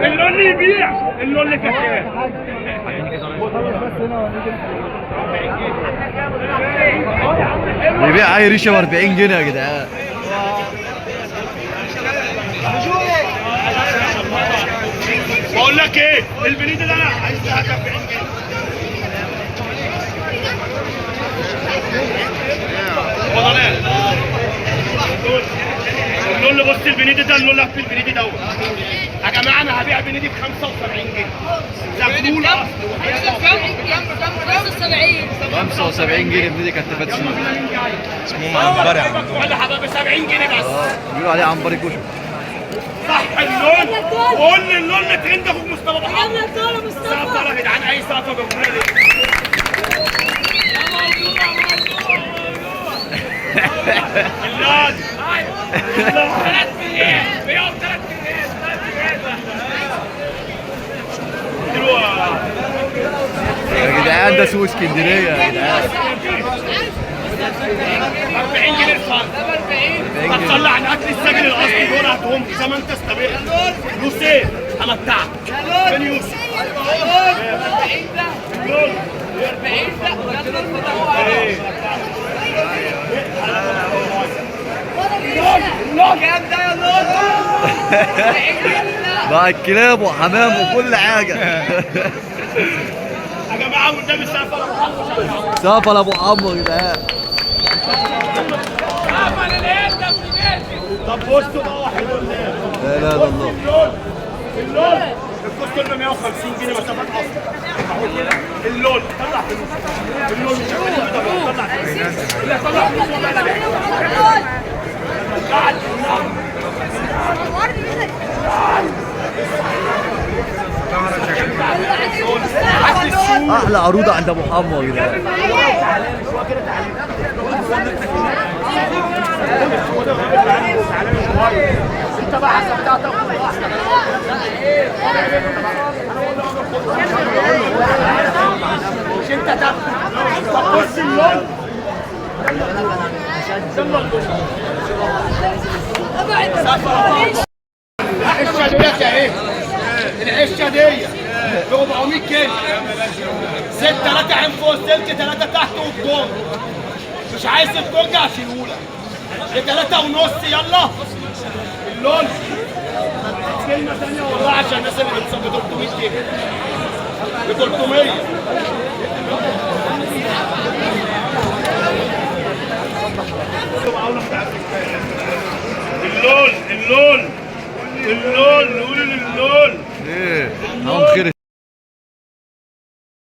اللون يبيع اللون كتاب بيبيع اي ريشه ب 40 جنيه يا جدعان. بقول لك ايه البنيد اللي انا عايزها ب 40 جنيه. اللون اللي بص البنيدي ده اللون اللي في البنيدي دوت يا جماعه انا هبيع بنيدي ب 75 جنيه. زبون اصل 75 جنيه بنيدي كتفات سنين. اسمه عنبري ولا حبايبي 70 جنيه بس. بيقولوا عليه عنبري كشري. صح اللون. قول لي اللون اللي ترند اخوك مصطفى محمد. يلا دول مصطفى. سقفه يا جدعان اي سقفه جمهوريه ليه؟ اللون. اللون 3 جنيه بيقعد 3 جنيه 3 جنيه. يا جدعان ده سوق اسكندريه يا جدعان. 40 جنيه الفرد. هتصلي عن اكل السجن الاصلي دول هاتهم زي ما انت استبقت. يوسف همتعك. فين يوسف؟ 40 ده. 40 ده. كام ده يا نور؟ بقى الكلاب وحمام وكل حاجه. يا جماعه قدام السقف ابو عمرو. سقف ابو عمرو يا جدعان. طب بصوا بقى واحد قدام. لا لا لا الله. اللون الكوس كله 150 جنيه مسافات اصلا. اللون طلع فلوس. اللون مش طلع فلوس. لا طلع فلوس ولا لا. احلى عروضه عند ابو حمو يا جدعان. انت بقى حسبتها طبعا. مش انت تاخد. طب بص اللون. العشه ديت اهي. العشه ديت ب 400 كيلو. 3 عين فوق السلك 3 تحت والدور. مش عايز الدرج هشيلهولك. ب3 ونص يلا. اللون. كلمة ثانية والله عشان الناس اللي بتصب ب 300 جنيه. ب 300. اللون. نقول اللون. ايه معاهم خير